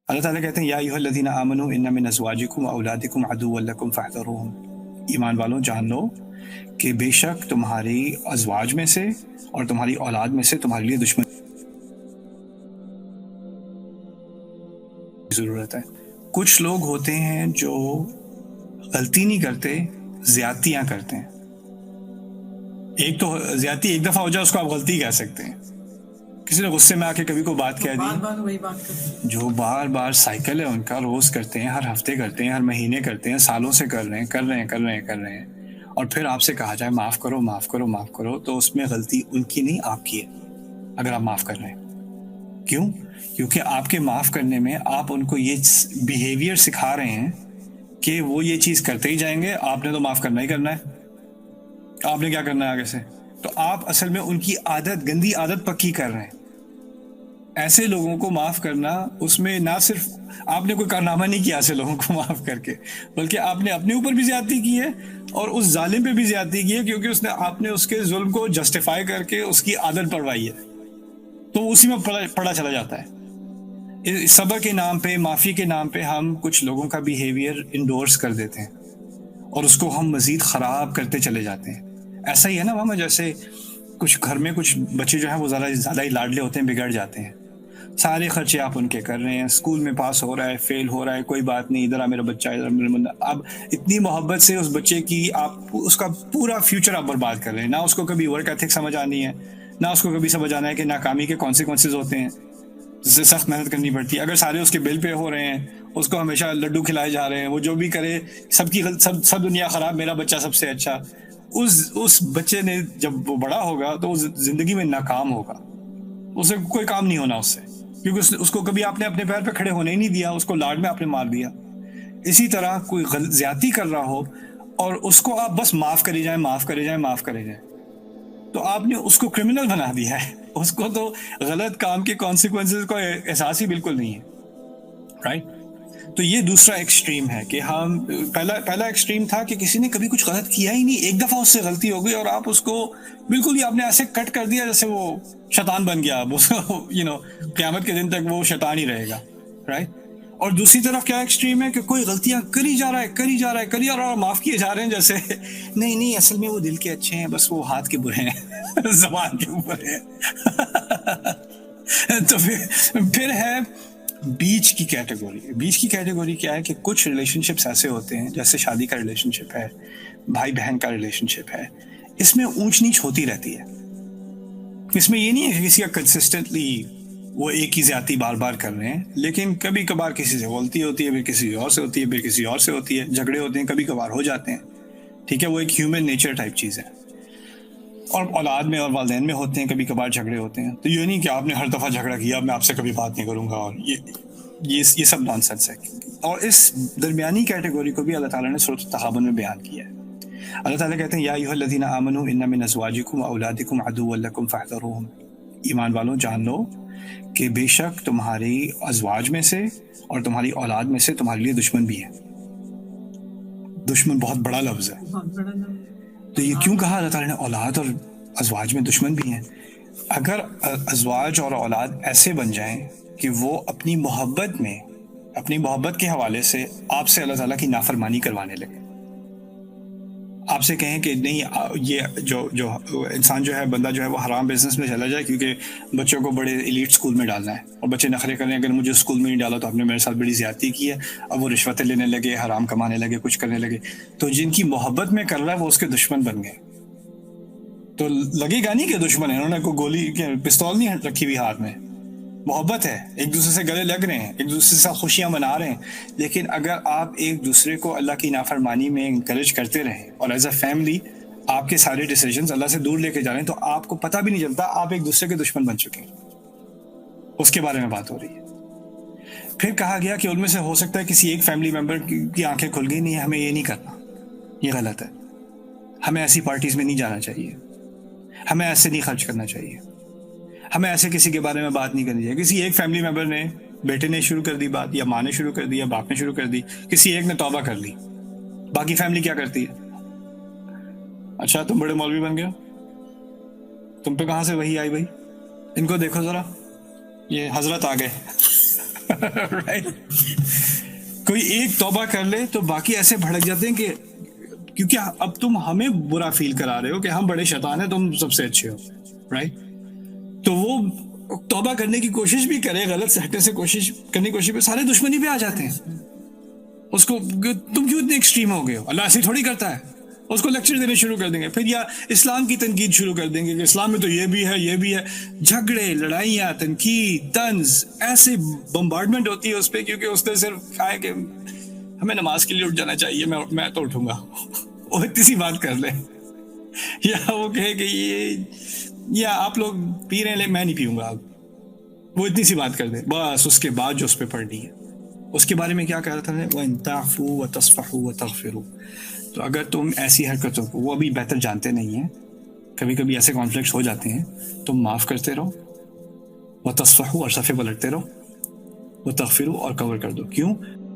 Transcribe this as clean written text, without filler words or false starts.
اللہ تعالیٰ کہتے ہیں یا ایھا الذین آمنوا ان من ازواجکم و اولادکم عدوا لکم فاحذروہم، ایمان والوں جان لو کہ بے شک تمہاری ازواج میں سے اور تمہاری اولاد میں سے تمہارے لیے دشمن کی ضرورت ہے۔ کچھ لوگ ہوتے ہیں جو غلطی نہیں کرتے، زیادتیاں کرتے ہیں۔ ایک تو زیادتی ایک دفعہ ہو جائے اس کو آپ غلطی کہہ سکتے ہیں۔ کسی نے غصے میں آ کے کبھی کوئی بات کہہ دی، جو بار بار سائیکل ہے ان کا، روز کرتے ہیں، ہر ہفتے کرتے ہیں، ہر مہینے کرتے ہیں، سالوں سے کر رہے ہیں، اور پھر آپ سے کہا جائے معاف کرو معاف کرو معاف کرو، تو اس میں غلطی ان کی نہیں آپ کی ہے اگر آپ معاف کر رہے ہیں۔ کیوں؟ کیونکہ آپ کے معاف کرنے میں آپ ان کو یہ بیہیویئر سکھا رہے ہیں کہ وہ یہ چیز کرتے ہی جائیں گے، آپ نے تو معاف کرنا ہی کرنا ہے، آپ نے کیا کرنا ہے آگے سے۔ تو آپ اصل میں ان کی عادت، گندی عادت پکی کر رہے ہیں۔ ایسے لوگوں کو معاف کرنا، اس میں نہ صرف آپ نے کوئی کارنامہ نہیں کیا ایسے لوگوں کو معاف کر کے، بلکہ آپ نے اپنے اوپر بھی زیادتی کی ہے اور اس ظالم پہ بھی زیادتی کی ہے، کیونکہ آپ نے اس کے ظلم کو جسٹیفائی کر کے اس کی عادت پڑوائی ہے، تو اسی میں پڑا چلا جاتا ہے۔ صبر کے نام پہ، معافی کے نام پہ ہم کچھ لوگوں کا بیہیویئر انڈورس کر دیتے ہیں اور اس کو ہم مزید خراب کرتے چلے جاتے ہیں۔ ایسا ہی ہے نا ماما، جیسے کچھ گھر میں کچھ بچے جو ہیں وہ زیادہ ہی لاڈلے ہوتے ہیں، بگڑ جاتے ہیں، سارے خرچے آپ ان کے کر رہے ہیں، اسکول میں پاس ہو رہا ہے، فیل ہو رہا ہے، کوئی بات نہیں، ادھر میرا بچہ، ادھر میرا بندہ۔ اب اتنی محبت سے اس بچے کی آپ اس کا پورا فیوچر آپ برباد کر رہے ہیں، نہ اس کو کبھی ورک ایتھک سمجھ آنی ہے، نہ اس کو کبھی سمجھ آنا ہے کہ ناکامی کے کانسیکوینسز ہوتے ہیں، جس سے سخت محنت کرنی پڑتی ہے۔ اگر سارے اس کے بل پہ ہو رہے ہیں، اس کو ہمیشہ لڈو کھلائے جا رہے ہیں، وہ جو بھی کرے سب دنیا خراب، میرا بچہ سب سے اچھا، اس بچے نے جب وہ بڑا ہوگا تو وہ زندگی میں ناکام ہوگا، اسے کوئی کام نہیں ہونا اس سے، کیونکہ اس کو کبھی آپ نے اپنے پیر پہ کھڑے ہونے ہی نہیں دیا، اس کو لاڈ میں آپ نے مار دیا۔ اسی طرح کوئی زیادتی کر رہا ہو اور اس کو آپ بس معاف کرے جائیں، تو آپ نے اس کو کرمنل بنا دیا ہے، اس کو تو غلط کام کے کانسیکوینسز کا احساس ہی بالکل نہیں ہے، رائٹ؟ تو یہ دوسرا ایکسٹریم ہے کہ ہم پہلا ایکسٹریم تھا کہ کسی نے کبھی کچھ غلط کیا ہی نہیں، ایک دفعہ اس سے غلطی ہو گئی اور آپ اس کو بالکل ہی آپ نے ایسے کٹ کر دیا جیسے وہ شیطان بن گیا، قیامت کے دن تک وہ شیطان ہی رہے گا، رائٹ؟ اور دوسری طرف کیا ایکسٹریم ہے کہ کوئی غلطیاں کری جا رہا ہے، معاف کیے جا رہے ہیں، جیسے نہیں اصل میں وہ دل کے اچھے ہیں، بس وہ ہاتھ کے برے ہیں زبان کے اوپر ہے۔ تو پھر ہے بیچ کی کیٹیگوری کیا ہے کہ کچھ ریلیشن شپس ایسے ہوتے ہیں، جیسے شادی کا ریلیشن شپ ہے، بھائی بہن کا ریلیشن شپ ہے، اس میں اونچ نیچ ہوتی رہتی ہے۔ اس میں یہ نہیں ہے کہ کسی کا کنسسٹنٹلی وہ ایک ہی زیادتی بار بار کر رہے ہیں، لیکن کبھی کبھار کسی سے غلطی ہوتی ہے، پھر کسی اور سے ہوتی ہے، پھر کسی اور سے ہوتی ہے، جھگڑے ہوتے ہیں، کبھی کبھار ہو جاتے ہیں، ٹھیک ہے، وہ ایک ہیومن نیچر ٹائپ چیز ہے۔ اور اولاد میں اور والدین میں ہوتے ہیں، کبھی کبھار جھگڑے ہوتے ہیں، تو یہ نہیں کہ آپ نے ہر دفعہ جھگڑا کیا اب میں آپ سے کبھی بات نہیں کروں گا، اور یہ سب نان سینس ہے۔ اور اس درمیانی کیٹیگوری کو بھی اللہ تعالیٰ نے سورۃ التغابن میں بیان کیا ہے۔ اللہ تعالیٰ کہتے ہیں یا ایھا الذین آمنوا ان من ازواجکم و اولادکم عدوا لکم فاحذروہم، ایمان والوں جان لو کہ بے شک تمہاری ازواج میں سے اور تمہاری اولاد میں سے تمہارے لیے دشمن بھی ہیں۔ دشمن بہت بڑا لفظ ہے، تو یہ کیوں کہا اللہ تعالیٰ نے اولاد اور ازواج میں دشمن بھی ہیں؟ اگر ازواج اور اولاد ایسے بن جائیں کہ وہ اپنی محبت کے حوالے سے آپ سے اللہ تعالیٰ کی نافرمانی کروانے لگے، آپ سے کہیں کہ نہیں یہ جو انسان جو ہے، بندہ جو ہے، وہ حرام بزنس میں چلا جائے کیونکہ بچوں کو بڑے ایلیٹ اسکول میں ڈالنا ہے، اور بچے نخرے کریں اگر مجھے اسکول میں نہیں ڈالا تو آپ نے میرے ساتھ بڑی زیادتی کی ہے، اب وہ رشوتیں لینے لگے، حرام کمانے لگے، کچھ کرنے لگے، تو جن کی محبت میں کر رہا ہے وہ اس کے دشمن بن گئے، تو لگے گا نہیں کہ دشمن ہے، انہوں نے کوئی گولی پستول نہیں رکھی ہوئی ہاتھ میں، محبت ہے، ایک دوسرے سے گلے لگ رہے ہیں، ایک دوسرے سے ساتھ خوشیاں منا رہے ہیں۔ لیکن اگر آپ ایک دوسرے کو اللہ کی نافرمانی میں انکریج کرتے رہیں اور ایز اے فیملی آپ کے سارے ڈیسیجنز اللہ سے دور لے کے جا رہے ہیں، تو آپ کو پتہ بھی نہیں چلتا آپ ایک دوسرے کے دشمن بن چکے ہیں، اس کے بارے میں بات ہو رہی ہے۔ پھر کہا گیا کہ ان میں سے ہو سکتا ہے کسی ایک فیملی ممبر کی آنکھیں کھل گئی، نہیں ہمیں یہ نہیں کرنا، یہ غلط ہے، ہمیں ایسی پارٹیز میں نہیں جانا چاہیے، ہمیں ایسے نہیں خرچ کرنا چاہیے، ہمیں ایسے کسی کے بارے میں بات نہیں کرنی چاہیے۔ کسی ایک فیملی ممبر نے، بیٹے نے شروع کر دی بات، یا ماں نے شروع کر دی، یا باپ نے شروع کر دی، کسی ایک نے توبہ کر لی، باقی فیملی کیا کرتی ہے؟ اچھا تم بڑے مولوی بن گئے، تم پہ کہاں سے وحی آئی بھائی؟ ان کو دیکھو ذرا، یہ حضرت آ گئے Right? کوئی ایک توبہ کر لے تو باقی ایسے بھڑک جاتے ہیں کہ کیونکہ اب تم ہمیں برا فیل کرا رہے ہو کہ ہم بڑے شیطان ہیں، تم سب سے اچھے ہو، رائٹ؟ تو وہ توبہ کرنے کی کوشش بھی کرے، غلط سے ہٹنے سے کوشش کرنے کی کوشش پہ سارے دشمنی پہ آ جاتے ہیں اس کو، تم کیوں اتنے ایکسٹریم ہو گئے ہو، اللہ ایسے تھوڑی کرتا ہے. اس کو لیکچر دینے شروع کر دیں گے، پھر یا اسلام کی تنقید شروع کر دیں گے کہ اسلام میں تو یہ بھی ہے یہ بھی ہے. جھگڑے، لڑائیاں، تنقید، طنز، ایسے بمبارڈمنٹ ہوتی ہے اس پہ، کیونکہ اس نے صرف کہا ہے کہ ہمیں نماز کے لیے اٹھ جانا چاہیے، میں تو اٹھوں گا. وہ اتنی سی بات کر لے، یا وہ کہے کہ یہ، یا آپ لوگ پی رہے ہیں میں نہیں پیوں گا، وہ اتنی سی بات کر دے، بس اس کے بعد جو اس پہ پڑھنی ہے اس کے بارے میں کیا کہا تھا نے، وَإِن تَعْفُوا وَتَصْفَحُوا وَتَغْفِرُوا. تو اگر تم ایسی حرکتوں کو، وہ ابھی بہتر جانتے نہیں ہیں، کبھی کبھی ایسے کانفلکٹس ہو جاتے ہیں، تم معاف کرتے رہو، وَتَصْفَحُوا اور صفحے پلٹتے رہو، وَتَغْفِرُوا اور کور کر دو. کیوں؟